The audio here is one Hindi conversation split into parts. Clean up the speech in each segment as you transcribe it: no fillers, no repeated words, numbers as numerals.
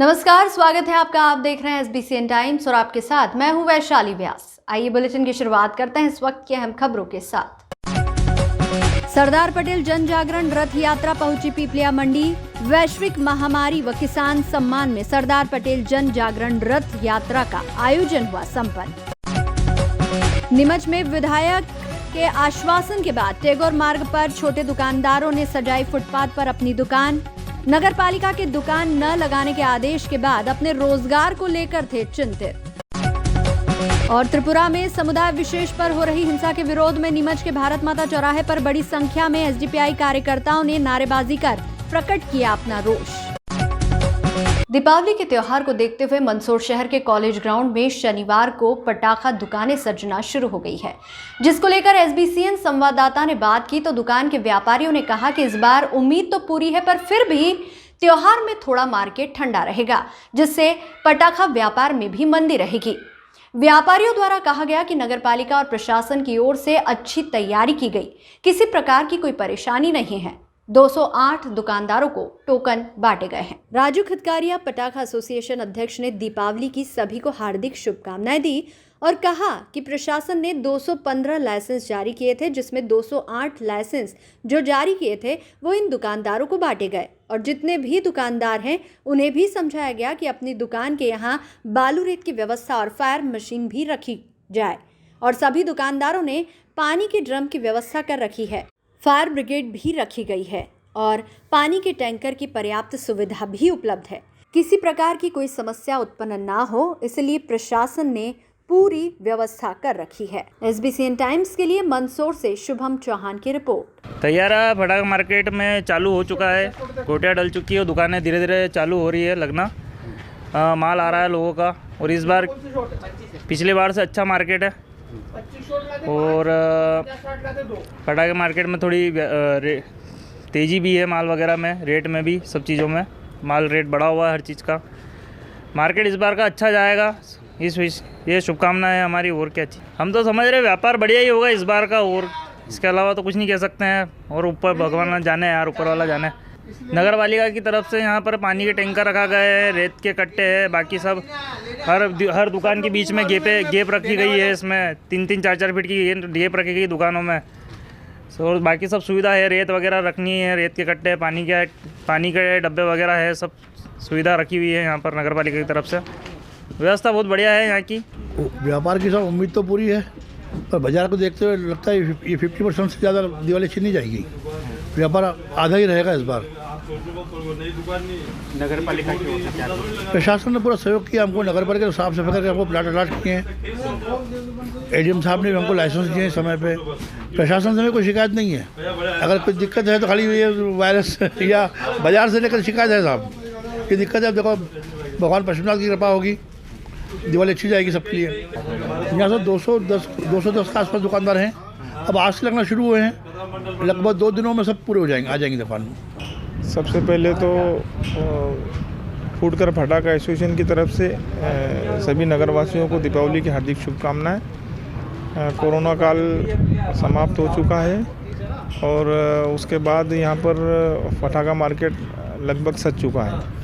नमस्कार, स्वागत है आपका। आप देख रहे हैं SBCN टाइम्स और आपके साथ मैं हूं वैशाली व्यास। आइए बुलेटिन की शुरुआत करते हैं इस वक्त की अहम खबरों के साथ। सरदार पटेल जन जागरण रथ यात्रा पहुंची पीपलिया मंडी। वैश्विक महामारी व किसान सम्मान में सरदार पटेल जन जागरण रथ यात्रा का आयोजन हुआ संपन्न। नीमच में विधायक के आश्वासन के बाद टैगोर मार्ग पर छोटे दुकानदारों ने सजाई फुटपाथ पर अपनी दुकान। नगर पालिका के दुकान न लगाने के आदेश के बाद अपने रोजगार को लेकर थे चिंतित। और त्रिपुरा में समुदाय विशेष पर हो रही हिंसा के विरोध में नीमच के भारत माता चौराहे पर बड़ी संख्या में SDPI कार्यकर्ताओं ने नारेबाजी कर प्रकट किया अपना रोष। दीपावली के त्योहार को देखते हुए मंदसौर शहर के कॉलेज ग्राउंड में शनिवार को पटाखा दुकानें सजना शुरू हो गई है, जिसको लेकर SBCN संवाददाता ने बात की तो दुकान के व्यापारियों ने कहा कि इस बार उम्मीद तो पूरी है, पर फिर भी त्योहार में थोड़ा मार्केट ठंडा रहेगा, जिससे पटाखा व्यापार में भी मंदी रहेगी। व्यापारियों द्वारा कहा गया कि नगरपालिका और प्रशासन की ओर से अच्छी तैयारी की गई, किसी प्रकार की कोई परेशानी नहीं है। 208 दुकानदारों को टोकन बांटे गए हैं। राजू खिदकारिया पटाखा एसोसिएशन अध्यक्ष ने दीपावली की सभी को हार्दिक शुभकामनाएं दी और कहा कि प्रशासन ने 215 लाइसेंस जारी किए थे, जिसमें 208 लाइसेंस जो जारी किए थे वो इन दुकानदारों को बांटे गए और जितने भी दुकानदार हैं उन्हें भी समझाया गया कि अपनी दुकान के यहाँ बालू रेत की व्यवस्था और फायर मशीन भी रखी जाए और सभी दुकानदारों ने पानी के ड्रम की व्यवस्था कर रखी है। फायर ब्रिगेड भी रखी गई है और पानी के टैंकर की पर्याप्त सुविधा भी उपलब्ध है। किसी प्रकार की कोई समस्या उत्पन्न ना हो, इसलिए प्रशासन ने पूरी व्यवस्था कर रखी है। SBCN टाइम्स के लिए मंदसौर से शुभम चौहान की रिपोर्ट। तैयारा पटाखा मार्केट में चालू हो चुका है, कोटियाँ डल चुकी है, दुकानें धीरे धीरे चालू हो रही है लगना। माल आ रहा है लोगों का और इस बार पिछले बार से अच्छा मार्केट है और पटाखे मार्केट में थोड़ी तेज़ी भी है, माल वगैरह में, रेट में भी, सब चीज़ों में माल रेट बढ़ा हुआ है हर चीज़ का। मार्केट इस बार का अच्छा जाएगा, ये शुभकामनाएं है हमारी। और क्या चाहिए, हम तो समझ रहे व्यापार बढ़िया ही होगा इस बार का, और इसके अलावा तो कुछ नहीं कह सकते हैं। और ऊपर भगवान जाने यार, ऊपर वाला जाने। नगर पालिका की तरफ से यहाँ पर पानी के टैंकर रखा गया है, रेत के कट्टे हैं, बाकी सब हर दुकान के बीच में गेप रखी गई है। इसमें 3-3, 4-4 फीट की गेप रखी गई दुकानों में। और बाकी सब सुविधा है, रेत वगैरह रखनी है, रेत के कट्टे, पानी के डब्बे वगैरह है, सब सुविधा रखी हुई है यहाँ पर नगर पालिका की तरफ से। व्यवस्था बहुत बढ़िया है यहाँ की। व्यापार की सब उम्मीद तो पूरी है, पर बाजार को देखते हुए लगता है ये 50% से ज़्यादा दिवाली अच्छी नहीं जाएगी। व्यापार आधा ही रहेगा इस बार। नगर पालिका की ओर से क्या प्रशासन ने पूरा सहयोग किया हमको, नगर पालिका साफ सफाई करके हमको प्लाट अलाट किए हैं। ADM साहब ने भी हमको लाइसेंस दिए हैं समय पे। प्रशासन से हमें कोई शिकायत नहीं है। अगर कोई दिक्कत है तो खाली ये वायरस या बाजार से लेकर शिकायत है साहब, ये दिक्कत है। देखो भगवान पशुनाथ की कृपा होगी, दिवाली अच्छी जाएगी सबके लिए। यहाँ से 210 के आसपास दुकानदार हैं, अब आज से लगना शुरू हुए हैं, लगभग 2 दिनों में सब पूरे हो जाएंगे, आ जाएंगे दुकान में। सबसे पहले तो फूडकर पटाखा एसोसिएशन की तरफ से सभी नगरवासियों को दीपावली की हार्दिक शुभकामनाएं। कोरोना काल समाप्त हो चुका है और उसके बाद यहाँ पर पटाखा मार्केट लगभग सज चुका है।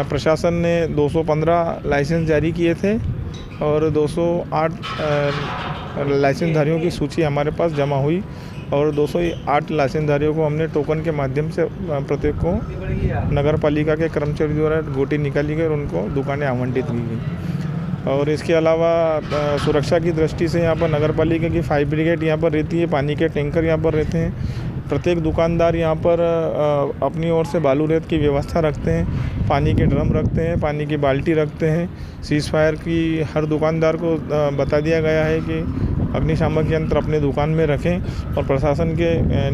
प्रशासन ने 215 लाइसेंस जारी किए थे और 208 लाइसेंसधारियों की सूची हमारे पास जमा हुई और 208 लाइसेंसधारियों को हमने टोकन के माध्यम से प्रत्येक को नगर पालिका के कर्मचारी द्वारा गोटी निकाली गई और उनको दुकानें आवंटित की गई। और इसके अलावा सुरक्षा की दृष्टि से यहाँ पर नगर पालिका की फायर ब्रिगेड यहाँ पर रहती है, पानी के टैंकर यहाँ पर रहते हैं। प्रत्येक दुकानदार यहाँ पर अपनी ओर से बालू रेत की व्यवस्था रखते हैं, पानी के ड्रम रखते हैं, पानी की बाल्टी रखते हैं। सीज फायर की हर दुकानदार को बता दिया गया है कि अग्निशामक यंत्र अपने दुकान में रखें और प्रशासन के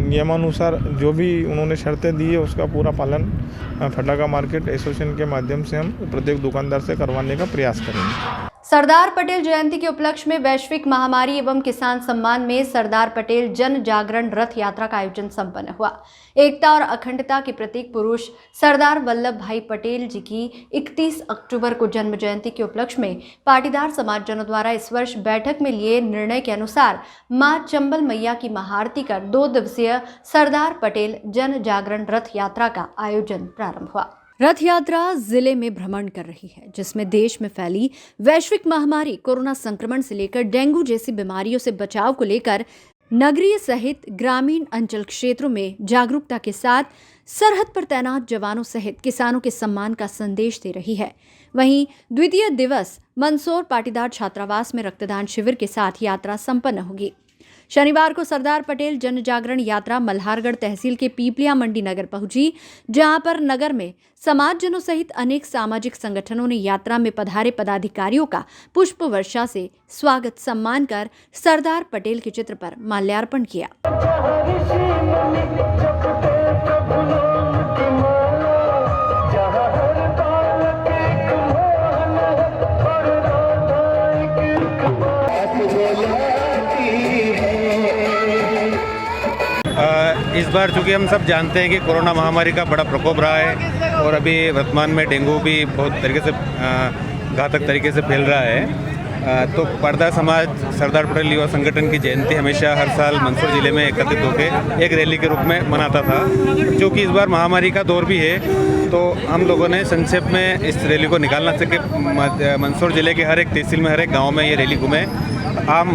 नियमानुसार जो भी उन्होंने शर्तें दी है उसका पूरा पालन पटाखा मार्केट एसोसिएशन के माध्यम से हम प्रत्येक दुकानदार से करवाने का प्रयास करेंगे। सरदार पटेल जयंती के उपलक्ष्य में वैश्विक महामारी एवं किसान सम्मान में सरदार पटेल जन जागरण रथ यात्रा का आयोजन संपन्न हुआ। एकता और अखंडता के प्रतीक पुरुष सरदार वल्लभ भाई पटेल जी की 31 अक्टूबर को जन्म जयंती के उपलक्ष्य में पाटीदार समाजजनों द्वारा इस वर्ष बैठक में लिए निर्णय के अनुसार मां चंबल मैया की महाआरती कर 2 दिवसीय सरदार पटेल जन जागरण रथ यात्रा का आयोजन प्रारंभ हुआ। रथ यात्रा जिले में भ्रमण कर रही है, जिसमें देश में फैली वैश्विक महामारी कोरोना संक्रमण से लेकर डेंगू जैसी बीमारियों से बचाव को लेकर नगरीय सहित ग्रामीण अंचल क्षेत्रों में जागरूकता के साथ सरहद पर तैनात जवानों सहित किसानों के सम्मान का संदेश दे रही है। वहीं द्वितीय दिवस मंदसौर पाटीदार छात्रावास में रक्तदान शिविर के साथ यात्रा संपन्न होगी। शनिवार को सरदार पटेल जन जागरण यात्रा मल्हारगढ़ तहसील के पीपलिया मंडी नगर पहुंची, जहां पर नगर में समाजजनों सहित अनेक सामाजिक संगठनों ने यात्रा में पधारे पदाधिकारियों का पुष्प वर्षा से स्वागत सम्मान कर सरदार पटेल के चित्र पर माल्यार्पण किया। इस बार चूँकि हम सब जानते हैं कि कोरोना महामारी का बड़ा प्रकोप रहा है और अभी वर्तमान में डेंगू भी बहुत तरीके से घातक तरीके से फैल रहा है, तो पाटीदार समाज सरदार पटेल युवा संगठन की जयंती हमेशा हर साल मंदसौर जिले में एकत्रित होकर एक रैली के रूप में मनाता था। जो कि इस बार महामारी का दौर भी है, तो हम लोगों ने संक्षेप में इस रैली को निकालना सके मंदसौर जिले के हर एक तहसील में, हर एक गाँव में ये रैली घूमें,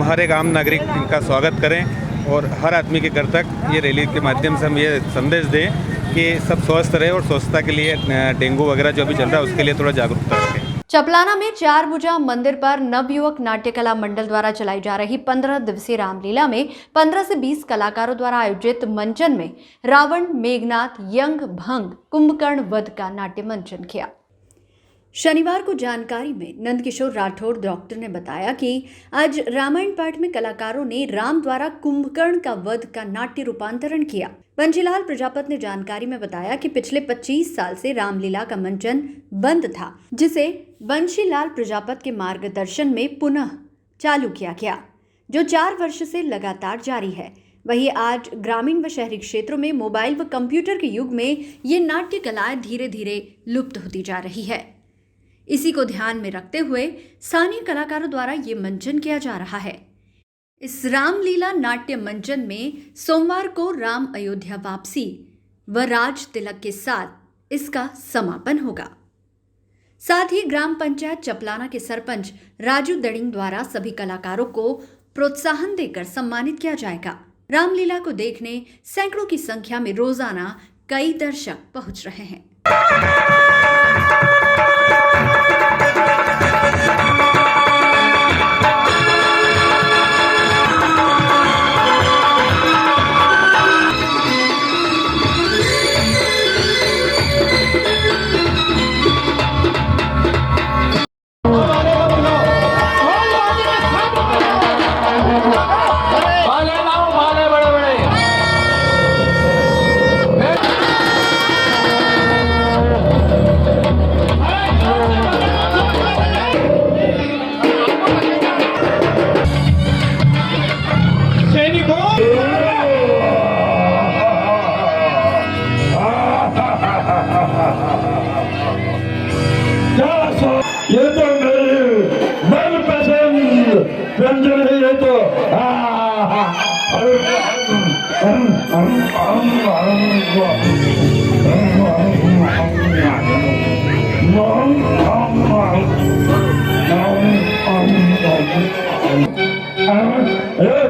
हर एक आम नागरिक का स्वागत करें और हर आदमी के घर तक ये रैली के माध्यम से हम ये संदेश दें कि सब स्वस्थ रहे और स्वच्छता के लिए डेंगू वगैरह जो अभी चल रहा है उसके लिए थोड़ा जागरूकता रखें। चपलाना में चार भुजा मंदिर पर नवयुवक नाट्य कला मंडल द्वारा चलाई जा रही 15 दिवसीय रामलीला में 15 से 20 कलाकारों द्वारा आयोजित मंचन में रावण, मेघनाथ, यंग, भंग, कुंभकर्ण वध का नाट्य मंचन किया। शनिवार को जानकारी में नंदकिशोर राठौर डॉक्टर ने बताया कि आज रामायण पाठ में कलाकारों ने राम द्वारा कुंभकर्ण का वध का नाट्य रूपांतरण किया। बंशीलाल प्रजापत ने जानकारी में बताया कि पिछले 25 साल से रामलीला का मंचन बंद था, जिसे बंशीलाल प्रजापत के मार्गदर्शन में पुनः चालू किया गया, जो 4 वर्ष से लगातार जारी है। वहीं आज ग्रामीण व शहरी क्षेत्रों में मोबाइल व कंप्यूटर के युग में ये नाट्य कलाएं धीरे धीरे लुप्त होती जा रही है। इसी को ध्यान में रखते हुए स्थानीय कलाकारों द्वारा ये मंचन किया जा रहा है। इस रामलीला नाट्य मंचन में सोमवार को राम अयोध्या वापसी व राज तिलक के साथ इसका समापन होगा। साथ ही ग्राम पंचायत चपलाना के सरपंच राजू दड़िंग द्वारा सभी कलाकारों को प्रोत्साहन देकर सम्मानित किया जाएगा। रामलीला को देखने सैकड़ों की संख्या में रोजाना कई दर्शक पहुंच रहे हैं। ये तो मेरी मनपसंद व्यंजन है। ये तो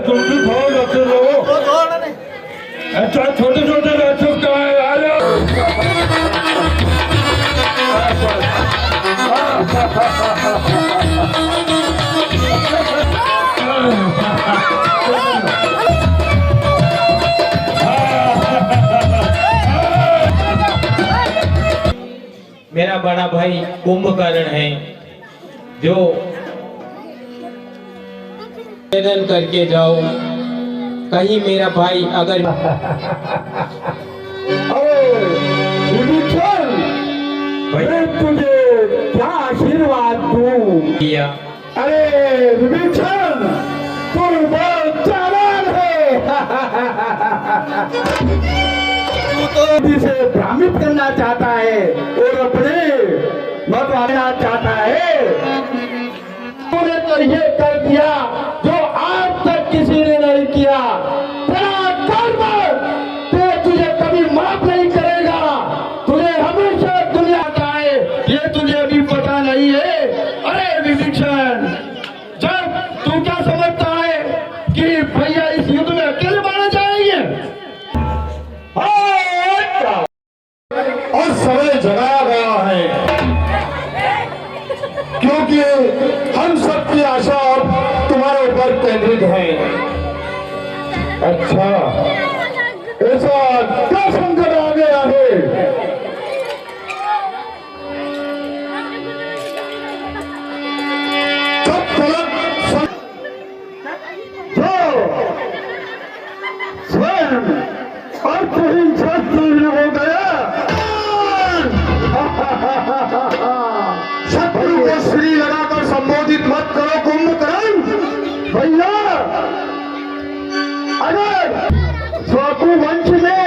तुम भी खाओ रखे रहो। अच्छा छोटे छोटे बच्चों का आ जाओ। मेरा बड़ा भाई कुंभकर्ण है, जो निवेदन करके जाओ, कहीं मेरा भाई अगर मैं तुझे क्या आशीर्वाद दूं किया। अरे विभीषण तू बहुत चालाक है। तू तो जिसे भ्रमित करना चाहता है और अपने मत आना चाहता है। तूने तो ये कर दिया जो आज तक किसी ने नहीं किया। तेरा कर्म तुझे कभी माफ नहीं करेगा। तुझे हमेशा दुनिया समय जगाया गया है, क्योंकि हम सबकी आशा अब तुम्हारे ऊपर केंद्रित है। अच्छा, ऐसा क्या संकट आ गया है? स्वयं अर्थहीन शस्त्र हो गया। शत्रु को श्री लगाकर संबोधित मत करो कुंभकर्ण भैया। अगर स्वाकु वंश में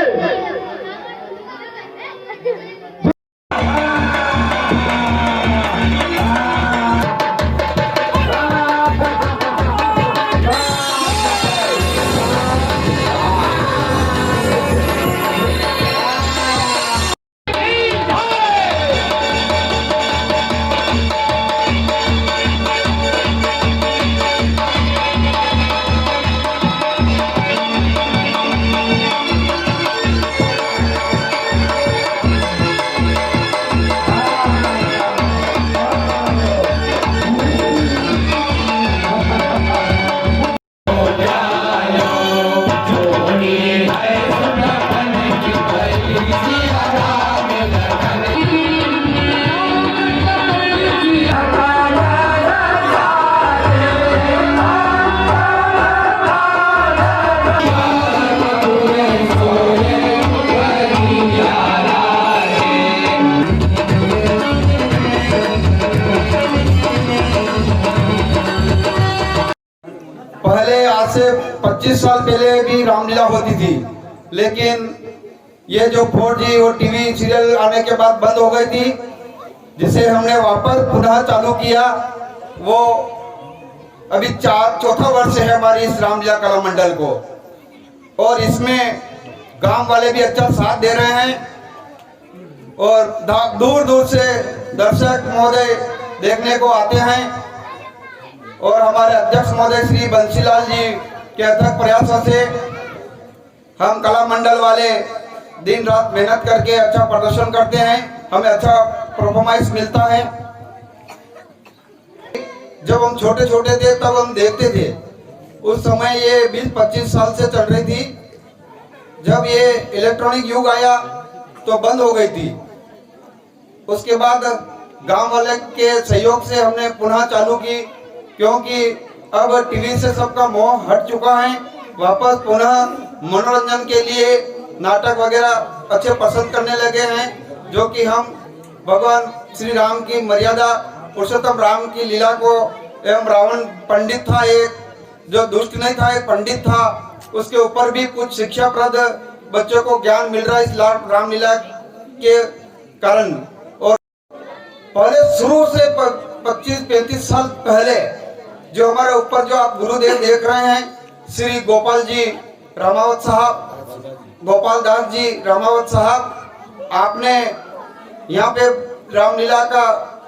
पहले आज से 25 साल पहले भी रामलीला होती थी, लेकिन ये जो 4G और टीवी सीरियल आने के बाद बंद हो गई थी, जिसे हमने वापस पुनः चालू किया। वो अभी चौथा वर्ष है हमारी इस रामलीला कला मंडल को, और इसमें गांव वाले भी अच्छा साथ दे रहे हैं और दूर दूर से दर्शक महोदय देखने को आते हैं। और हमारे अध्यक्ष महोदय श्री बंसीलाल जी के अथक प्रयासों से हम कला मंडल वाले दिन रात मेहनत करके अच्छा प्रदर्शन करते हैं, हमें अच्छा परफॉर्मेंस मिलता है। जब हम छोटे छोटे थे तब हम देखते थे, उस समय ये 20-25 साल से चल रही थी। जब ये इलेक्ट्रॉनिक युग आया तो बंद हो गई थी। उसके बाद गांव वाले के सहयोग से हमने पुनः चालू की, क्योंकि अब टीवी से सबका मोह हट चुका है। वापस पुनः मनोरंजन के लिए नाटक वगैरह अच्छे पसंद करने लगे हैं, जो कि हम भगवान श्री राम की मर्यादा, पुरुषोत्तम राम की लीला को, एवं रावण पंडित था एक, जो दुष्ट नहीं था, एक पंडित था, उसके ऊपर भी कुछ शिक्षाप्रद बच्चों को ज्ञान मिल रहा है इस रामलीला के कारण। और पहले शुरू से 25-35 साल पहले जो हमारे ऊपर जो आप गुरुदेव देख रहे हैं, श्री गोपाल जी रामावत साहब, गोपाल दास जी रामावत साहब, आपने यहाँ पे रामलीला का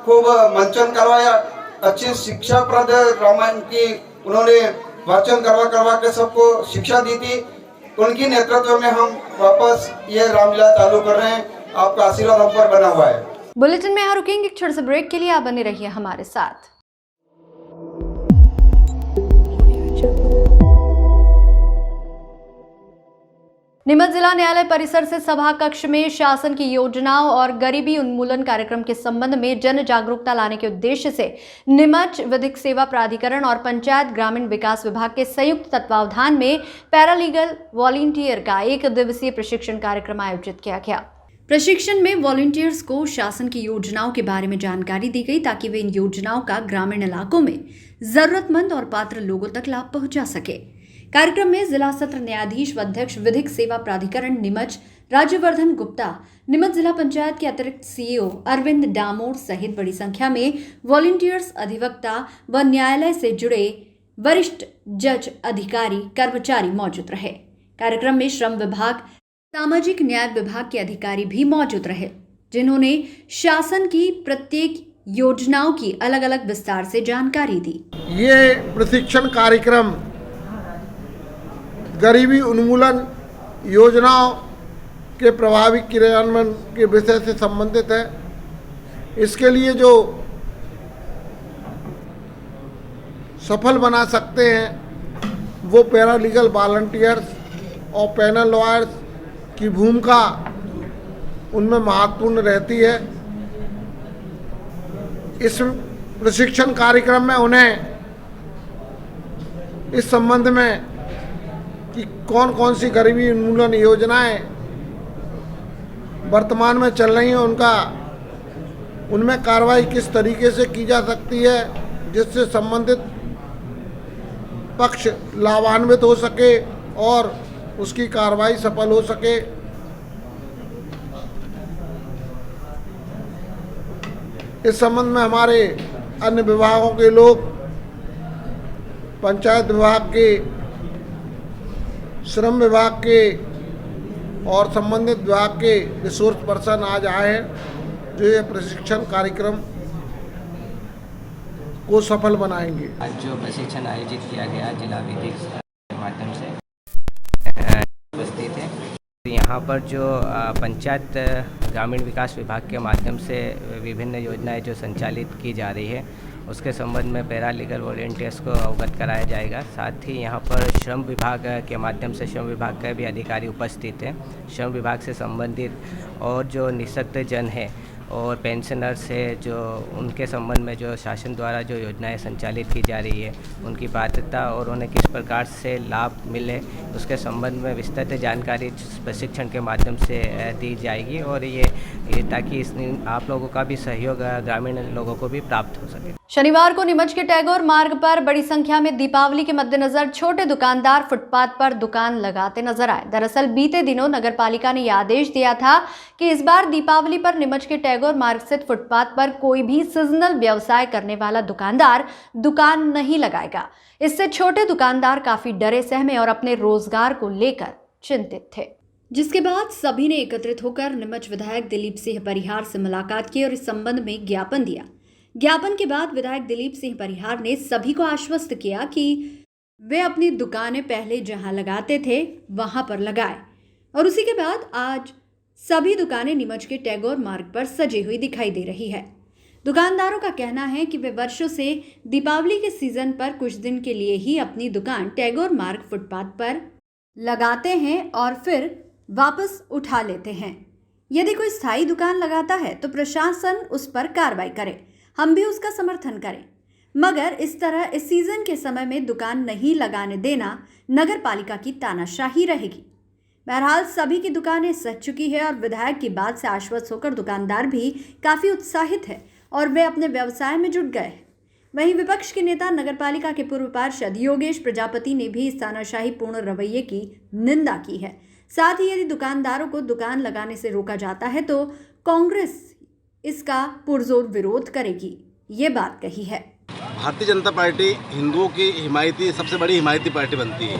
खूब मंचन करवाया। अच्छी शिक्षाप्रद रामायण की उन्होंने वाचन करवा के सबको शिक्षा दी थी। उनकी नेतृत्व में हम वापस ये रामलीला चालू कर रहे हैं। आपका आशीर्वाद हम पर बना हुआ है। बुलेटिन में यहाँ रुकेंगे एक छोटे से ब्रेक के लिए, आप बने रहिए हमारे साथ। नीमच जिला न्यायालय परिसर से सभा कक्ष में शासन की योजनाओं और गरीबी उन्मूलन कार्यक्रम के संबंध में जन जागरूकता लाने के उद्देश्य से नीमच विधिक सेवा प्राधिकरण और पंचायत ग्रामीण विकास विभाग के संयुक्त तत्वावधान में पैरालीगल वॉलंटियर का 1 दिवसीय प्रशिक्षण कार्यक्रम आयोजित किया गया। प्रशिक्षण में वॉलंटियर्स को शासन की योजनाओं के बारे में जानकारी दी गई, ताकि वे इन योजनाओं का ग्रामीण इलाकों में जरूरतमंद और पात्र लोगों तक लाभ पहुंचा सके। कार्यक्रम में जिला सत्र न्यायाधीश व अध्यक्ष विधिक सेवा प्राधिकरण नीमच राज्यवर्धन गुप्ता, नीमच जिला पंचायत के अतिरिक्त सीईओ अरविंद डामोर सहित बड़ी संख्या में वॉलंटियर्स, अधिवक्ता व न्यायालय से जुड़े वरिष्ठ जज, अधिकारी, कर्मचारी मौजूद रहे। कार्यक्रम में श्रम विभाग, सामाजिक न्याय विभाग के अधिकारी भी मौजूद रहे, जिन्होंने शासन की प्रत्येक योजनाओं की अलग अलग विस्तार से जानकारी दी। ये प्रशिक्षण कार्यक्रम गरीबी उन्मूलन योजनाओं के प्रभावी क्रियान्वयन के विषय से संबंधित है। इसके लिए जो सफल बना सकते हैं वो पैरालीगल वॉलंटियर्स और पैनल लॉयर्स की भूमिका उनमें महत्वपूर्ण रहती है। इस प्रशिक्षण कार्यक्रम में उन्हें इस संबंध में कि कौन कौन सी गरीबी उन्मूलन योजनाएं वर्तमान में चल रही हैं उनमें कार्रवाई किस तरीके से की जा सकती है जिससे संबंधित पक्ष लाभान्वित हो सके और उसकी कार्रवाई सफल हो सके। इस संबंध में हमारे अन्य विभागों के लोग, पंचायत विभाग के, श्रम विभाग के और संबंधित विभाग के रिसोर्स पर्सन आज आए हैं जो ये प्रशिक्षण कार्यक्रम को सफल बनाएंगे। आज जो प्रशिक्षण आयोजित किया गया जिला विधिक के माध्यम से उपस्थित है, यहाँ पर जो पंचायत ग्रामीण विकास विभाग के माध्यम से विभिन्न योजनाएं जो संचालित की जा रही है उसके संबंध में पैरा लीगल वॉलंटियर्स को अवगत कराया जाएगा। साथ ही यहाँ पर श्रम विभाग के माध्यम से श्रम विभाग के भी अधिकारी उपस्थित हैं। श्रम विभाग से संबंधित और जो निःशक्त जन है और पेंशनर्स है जो उनके संबंध में जो शासन द्वारा जो योजनाएं संचालित की जा रही है उनकी पात्रता और उन्हें किस प्रकार से लाभ मिले उसके संबंध में विस्तृत जानकारी प्रशिक्षण के माध्यम से दी जाएगी और ये ताकि आप लोगों का भी सहयोग ग्रामीण लोगों को भी प्राप्त हो सके। शनिवार को नीमच के टैगोर मार्ग पर बड़ी संख्या में दीपावली के मद्देनजर छोटे दुकानदार फुटपाथ पर दुकान लगाते नजर आए। दरअसल बीते दिनों नगरपालिका ने यह आदेश दिया था कि इस बार दीपावली पर नीमच के टैगोर मार्ग स्थित फुटपाथ पर कोई भी सीजनल व्यवसाय करने वाला दुकानदार दुकान नहीं लगाएगा। इससे छोटे दुकानदार काफी डरे सहमे और अपने रोजगार को लेकर चिंतित थे, जिसके बाद सभी ने एकत्रित होकर नीमच विधायक दिलीप सिंह परिहार से मुलाकात की और इस संबंध में ज्ञापन दिया। ज्ञापन के बाद विधायक दिलीप सिंह परिहार ने सभी को आश्वस्त किया कि वे अपनी दुकानें पहले जहां लगाते थे वहां पर लगाए और उसी के बाद आज सभी दुकानें नीमच के टैगोर मार्ग पर सजी हुई दिखाई दे रही है। दुकानदारों का कहना है कि वे वर्षों से दीपावली के सीजन पर कुछ दिन के लिए ही अपनी दुकान टैगोर मार्ग फुटपाथ पर लगाते हैं और फिर वापस उठा लेते हैं। यदि कोई स्थायी दुकान लगाता है तो प्रशासन उस पर कार्रवाई करे, हम भी उसका समर्थन करें, मगर इस तरह इस सीजन के समय में दुकान नहीं लगाने देना नगर पालिका की तानाशाही रहेगी। बहरहाल सभी की दुकानें सज चुकी है और विधायक की बात से आश्वस्त होकर दुकानदार भी काफ़ी उत्साहित है और वे अपने व्यवसाय में जुट गए। वहीं विपक्ष के नेता नगरपालिका के पूर्व पार्षद योगेश प्रजापति ने भी इस तानाशाही पूर्ण रवैये की निंदा की है। साथ ही यदि दुकानदारों को दुकान लगाने से रोका जाता है तो कांग्रेस इसका पुरजोर विरोध करेगी, ये बात कही है। भारतीय जनता पार्टी हिंदुओं की हिमायती सबसे बड़ी हिमायती पार्टी बनती है,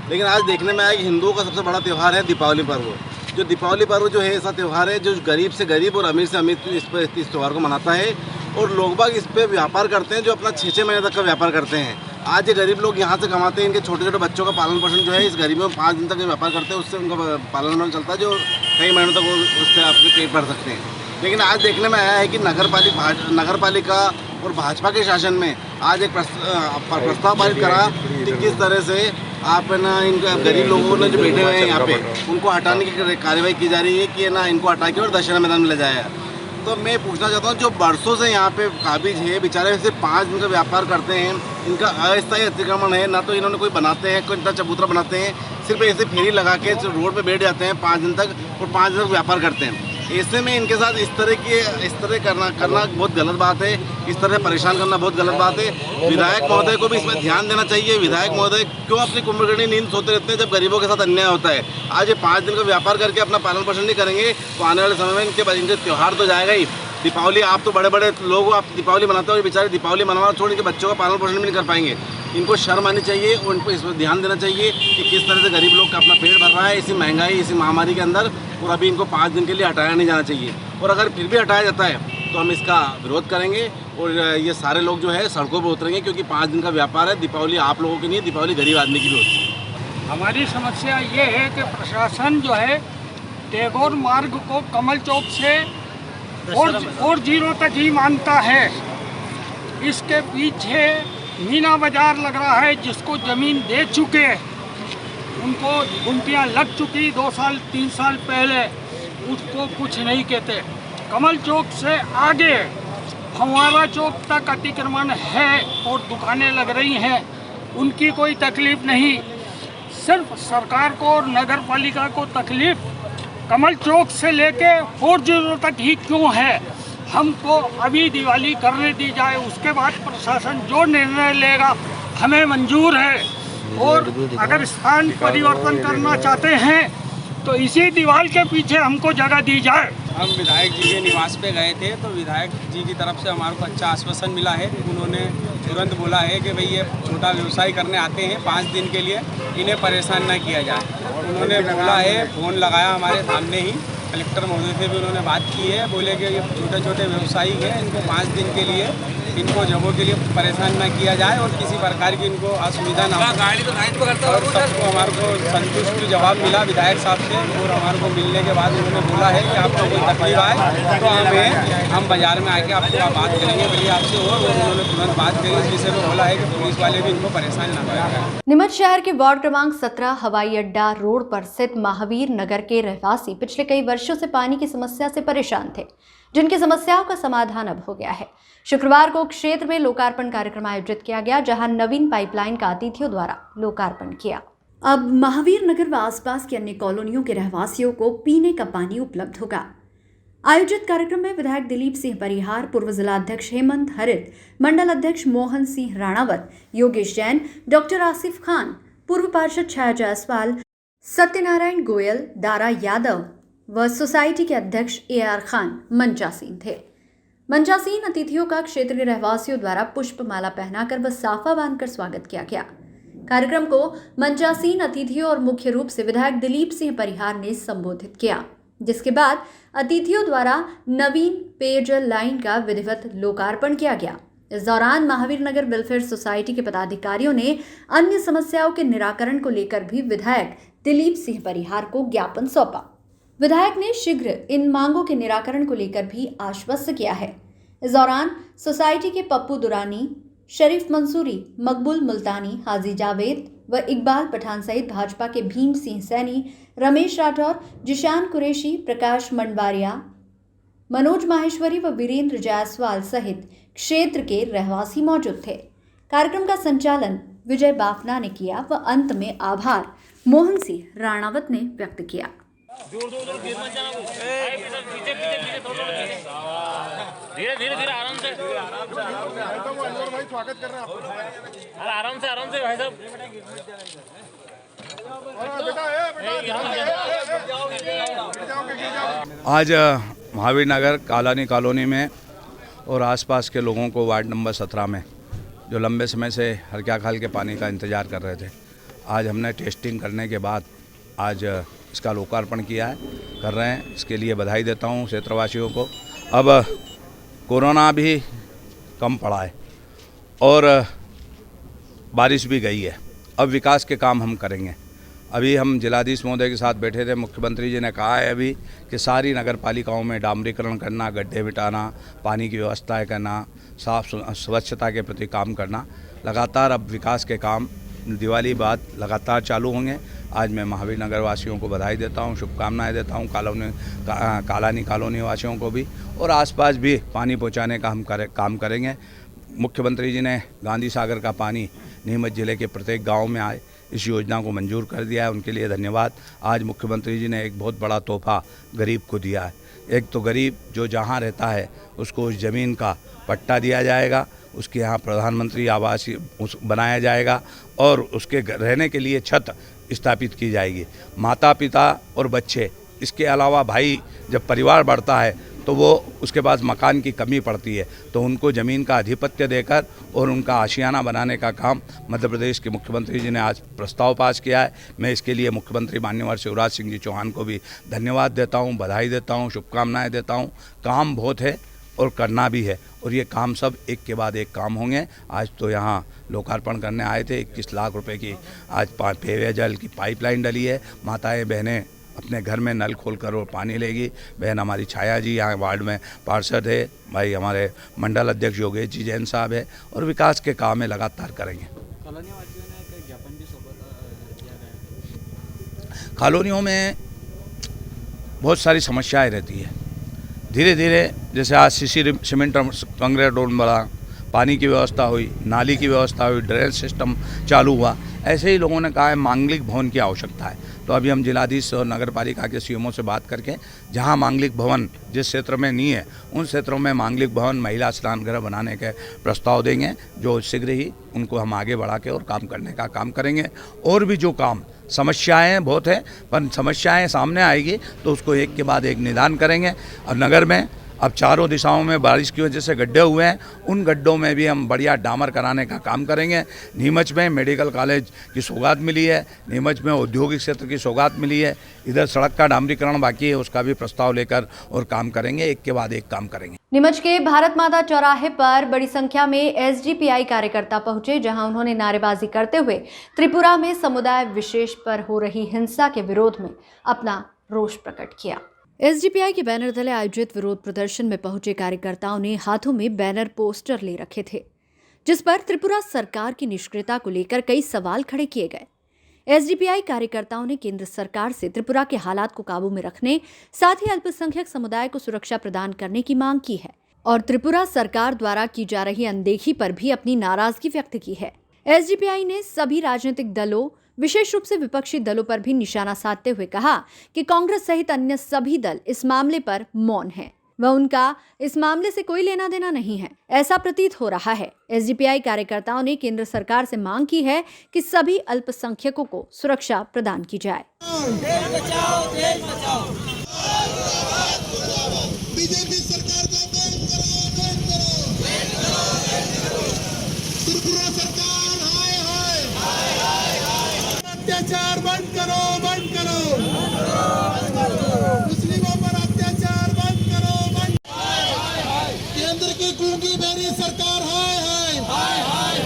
लेकिन आज देखने में आया कि हिंदुओं का सबसे बड़ा त्यौहार है दीपावली पर्व। जो दीपावली पर्व जो है ऐसा त्यौहार है जो गरीब से गरीब और अमीर से अमीर इस त्यौहार को मनाता है और लोग बाग इस पर व्यापार करते हैं जो अपना 6-6 महीने तक का व्यापार करते हैं। आज ये गरीब लोग यहाँ से कमाते हैं, इनके छोटे छोटे बच्चों का पालन पोषण जो है इस गरीबों में 5 दिन तक व्यापार करते हैं, उससे उनका पालन पोषण चलता है जो कई महीनों तक वो उससे आपके पेट भर सकते हैं। लेकिन आज देखने में आया है कि नगरपालिका और भाजपा के शासन में आज एक प्रस्ताव पारित करा कि किस तरह से आप ना इन गरीब लोगों ने जो बैठे हुए हैं यहाँ पे उनको हटाने की कार्रवाई की जा रही है कि ना इनको हटा के और दशहरा मैदान में ले जाया। तो मैं पूछना चाहता हूँ जो बरसों से यहाँ पे काबिज है बेचारे सिर्फ 5 दिन का व्यापार करते हैं, इनका अस्थायी अतिक्रमण है, ना तो इन्होंने कोई बनाते हैं कोई इतना चबूतरा बनाते हैं, सिर्फ ऐसे फेरी लगा के रोड पे बैठ जाते हैं 5 दिन तक और 5 दिन तक व्यापार करते हैं। ऐसे में इनके साथ इस तरह करना बहुत गलत बात है, इस तरह परेशान करना बहुत गलत बात है। विधायक महोदय को भी इसमें ध्यान देना चाहिए। विधायक महोदय क्यों अपनी कुंभकर्णी नींद सोते रहते हैं जब गरीबों के साथ अन्याय होता है। आज ये 5 दिन का व्यापार करके अपना पालन पोषण नहीं करेंगे तो आने वाले समय में इनके त्यौहार तो जाएगा ही। दीपावली आप तो बड़े बड़े लोग आप दीपावली मनाते हो, बेचारे दीपावली मनाना छोड़ के बच्चों का पालन पोषण भी नहीं कर पाएंगे। इनको शर्म आनी चाहिए और इनको इस पर ध्यान देना चाहिए कि किस तरह से गरीब लोग का अपना पेट भर रहा है इसी महंगाई इसी महामारी के अंदर, और अभी इनको 5 दिन के लिए हटाया नहीं जाना चाहिए। और अगर फिर भी हटाया जाता है तो हम इसका विरोध करेंगे और ये सारे लोग जो है सड़कों पर उतरेंगे, क्योंकि 5 दिन का व्यापार है। दीपावली आप लोगों की नहीं, दीपावली गरीब आदमी की भी होती है। हमारी समस्या ये है कि प्रशासन जो है टैगोर मार्ग को कमल चौक से और जीरो तक ही मानता है। इसके पीछे मीना बाजार लग रहा है, जिसको ज़मीन दे चुके, उनको गुंटियाँ लग चुकी 2 साल 3 साल पहले, उसको कुछ नहीं कहते। कमल चौक से आगे फंवारा चौक तक अतिक्रमण है और दुकानें लग रही हैं, उनकी कोई तकलीफ़ नहीं। सिर्फ सरकार को और नगर पालिका को तकलीफ़ कमल चौक से लेके 40 तक ही क्यों है? हमको अभी दिवाली करने दी जाए, उसके बाद प्रशासन जो निर्णय लेगा हमें मंजूर है। और अगर स्थान परिवर्तन करना चाहते हैं तो इसी दीवार के पीछे हमको जगह दी जाए। हम विधायक जी के निवास पे गए थे तो विधायक जी की तरफ से हमारे को अच्छा आश्वासन मिला है। उन्होंने तुरंत बोला है कि भाई ये छोटा व्यवसाय करने आते हैं 5 दिन के लिए, इन्हें परेशान ना किया जाए। उन्होंने बोला है, फ़ोन लगाया हमारे सामने ही, कलेक्टर महोदय से भी उन्होंने बात की है। बोले कि ये छोटे छोटे व्यवसायी हैं, इनको 5 दिन के लिए इनको जगहों के लिए परेशान ना किया जाए और किसी प्रकार की इनको असुविधा ना हो। और सबको हमारे को संतुष्ट जवाब मिला विधायक साहब से। और हमारे को मिलने के बाद उन्होंने बोला है कि आपको कोई तकलीफ आए तो हम बाज़ार में आके आपको बात करेंगे भैया आपसे। और उन्होंने तुरंत बात करी, इस विषय में बोला है कि पुलिस वाले भी इनको परेशान ना करें। नीमच शहर के वार्ड क्रमांक 17 हवाई अड्डा रोड पर स्थित महावीर नगर के रहवासी पिछले कई वर्षों से पानी की समस्या से परेशान थे, जिनकी समस्याओं का समाधान अब हो गया है। शुक्रवार को क्षेत्र में लोकार्पण कार्यक्रम आयोजित किया गया, जहां नवीन पाइपलाइन का अतिथियों द्वारा लोकार्पण किया। अब महावीर नगर व आसपास की अन्य कॉलोनियों के रहवासियों को पीने का पानी उपलब्ध होगा। आयोजित कार्यक्रम में विधायक दिलीप सिंह परिहार, पूर्व जिलाध्यक्ष हेमंत हरित, मंडल अध्यक्ष मोहन सिंह राणावत, योगेश जैन, डॉक्टर आसिफ खान, पूर्व पार्षद छाया जायसवाल, सत्यनारायण गोयल, दारा यादव व सोसाइटी के अध्यक्ष AR खान मंचासीन थे। मंचासीन अतिथियों का क्षेत्र के रहवासियों द्वारा पुष्पमाला पहनाकर व साफा बांधकर स्वागत किया गया। कार्यक्रम को मंचासीन अतिथियों और मुख्य रूप से विधायक दिलीप सिंह परिहार ने संबोधित किया, जिसके बाद अतिथियों द्वारा नवीन पेयजल लाइन का विधिवत लोकार्पण किया गया। इस दौरान महावीर नगर वेलफेयर सोसाइटी के पदाधिकारियों ने अन्य समस्याओं के निराकरण को लेकर भी विधायक दिलीप सिंह परिहार को ज्ञापन सौंपा। विधायक ने शीघ्र इन मांगों के निराकरण को लेकर भी आश्वस्त किया है। इस दौरान सोसाइटी के पप्पू दुरानी, शरीफ मंसूरी, मकबूल मुल्तानी, हाजी जावेद व इकबाल पठान सहित भाजपा के भीम सिंह सैनी, रमेश राठौर, जिशान कुरैशी, प्रकाश मंडवारिया, मनोज माहेश्वरी व वीरेंद्र जायसवाल सहित क्षेत्र के रहवासी मौजूद थे। कार्यक्रम का संचालन विजय बाफना ने किया व अंत में आभार मोहन सिंह राणावत ने व्यक्त किया। धीरे आराम से स्वागत कर रहे हैं। आराम से भाई साहब। आज महावीर नगर कालानी कॉलोनी में और आसपास के लोगों को वार्ड नंबर 17 में जो लंबे समय से हल्का खाल के पानी का इंतज़ार कर रहे थे, आज हमने टेस्टिंग करने के बाद आज इसका लोकार्पण किया है, कर रहे हैं। इसके लिए बधाई देता हूँ क्षेत्रवासियों को। अब कोरोना भी कम पड़ा है और बारिश भी गई है, अब विकास के काम हम करेंगे। अभी हम जिलाधीश महोदय के साथ बैठे थे, मुख्यमंत्री जी ने कहा है अभी कि सारी नगर पालिकाओं में डामरीकरण करना, गड्ढे मिटाना, पानी की व्यवस्थाएं करना, स्वच्छता के प्रति काम करना, लगातार अब विकास के काम दिवाली बाद लगातार चालू होंगे। आज मैं महावीर नगर वासियों को बधाई देता हूं, शुभकामनाएं देता हूं, कालानी कॉलोनी वासियों को भी, और आसपास भी पानी पहुंचाने का हम काम करेंगे। मुख्यमंत्री जी ने गांधी सागर का पानी नीमच ज़िले के प्रत्येक गांव में आए, इस योजना को मंजूर कर दिया है, उनके लिए धन्यवाद। आज मुख्यमंत्री जी ने एक बहुत बड़ा तोहफा गरीब को दिया है। एक तो गरीब जो जहाँ रहता है उसको उस ज़मीन का पट्टा दिया जाएगा, उसके यहाँ प्रधानमंत्री आवास बनाया जाएगा और उसके रहने के लिए छत स्थापित की जाएगी। माता पिता और बच्चे, इसके अलावा भाई, जब परिवार बढ़ता है तो वो उसके पास मकान की कमी पड़ती है, तो उनको ज़मीन का आधिपत्य देकर और उनका आशियाना बनाने का काम मध्य प्रदेश के मुख्यमंत्री जी ने आज प्रस्ताव पास किया है। मैं इसके लिए मुख्यमंत्री माननीय शिवराज सिंह जी चौहान को भी धन्यवाद देता हूँ, बधाई देता हूँ, शुभकामनाएँ देता हूँ। काम बहुत है और करना भी है, और ये काम सब एक के बाद एक काम होंगे। आज तो यहाँ लोकार्पण करने आए थे, 21 लाख रुपए की आज पेयजल की पाइपलाइन डली है। माताएं बहनें अपने घर में नल खोल कर और पानी लेगी। बहन हमारी छाया जी यहाँ वार्ड में पार्षद है, भाई हमारे मंडल अध्यक्ष योगेश जी जैन साहब है, और विकास के काम में लगातार करेंगे। कॉलोनियों में बहुत सारी समस्याएं रहती है। धीरे धीरे जैसे आज सीमेंट कंक्रीट रोड बना, पानी की व्यवस्था हुई, नाली की व्यवस्था हुई, ड्रेनेज सिस्टम चालू हुआ, ऐसे ही लोगों ने कहा है मांगलिक भवन की आवश्यकता है। तो अभी हम जिलाधीश और नगर पालिका के सीएमओ से बात करके जहां मांगलिक भवन जिस क्षेत्र में नहीं है उन क्षेत्रों में मांगलिक भवन, महिला स्नान गृह बनाने के प्रस्ताव देंगे, जो शीघ्र ही उनको हम आगे बढ़ा के और काम करने का काम करेंगे। और भी जो काम समस्याएं बहुत है, पर समस्याएं सामने आएगी तो उसको एक के बाद एक निदान करेंगे। और नगर में अब चारों दिशाओं में बारिश की वजह से गड्ढे हुए हैं, उन गड्ढों में भी हम बढ़िया डामर कराने का काम करेंगे। नीमच में मेडिकल कॉलेज की सौगात मिली है, नीमच में औद्योगिक क्षेत्र की सौगात मिली है, इधर सड़क का डामरीकरण बाकी है, उसका भी प्रस्ताव लेकर और काम करेंगे, एक के बाद एक काम करेंगे। नीमच के भारत माता चौराहे पर बड़ी संख्या में एसडीपीआई कार्यकर्ता पहुंचे, जहां उन्होंने नारेबाजी करते हुए त्रिपुरा में समुदाय विशेष पर हो रही हिंसा के विरोध में अपना रोष प्रकट किया। एसडीपीआई के बैनर तले आयोजित विरोध प्रदर्शन में पहुंचे कार्यकर्ताओं ने हाथों में बैनर पोस्टर ले रखे थे, जिस पर त्रिपुरा सरकार की निष्क्रियता को लेकर कई सवाल खड़े किए गए। एसडीपीआई कार्यकर्ताओं ने केंद्र सरकार से त्रिपुरा के हालात को काबू में रखने, साथ ही अल्पसंख्यक समुदाय को सुरक्षा प्रदान करने की मांग की है और त्रिपुरा सरकार द्वारा की जा रही अनदेखी पर भी अपनी नाराजगी व्यक्त की है। एसडीपीआई ने सभी राजनीतिक दलों, विशेष रूप से विपक्षी दलों पर भी निशाना साधते हुए कहा कि कांग्रेस सहित अन्य सभी दल इस मामले पर मौन हैं, वह उनका इस मामले से कोई लेना देना नहीं है, ऐसा प्रतीत हो रहा है। एसडीपीआई कार्यकर्ताओं ने केंद्र सरकार से मांग की है कि सभी अल्पसंख्यकों को सुरक्षा प्रदान की जाए। बीजेपी सरकार को बंद करो, त्रिपुरा सरकार हाय हाय, अत्याचार बंद करो, मुस्लिमों पर अत्याचार बंद करो, केंद्र की गूंगी मेरी सरकार हाय हाय,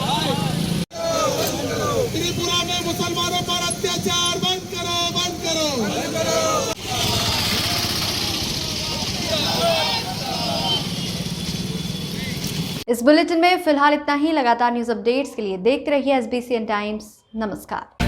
त्रिपुरा में मुसलमानों पर अत्याचार बंद करो। इस बुलेटिन में फिलहाल इतना ही। लगातार न्यूज अपडेट्स के लिए देखते रहिए SBCN टाइम्स। नमस्कार।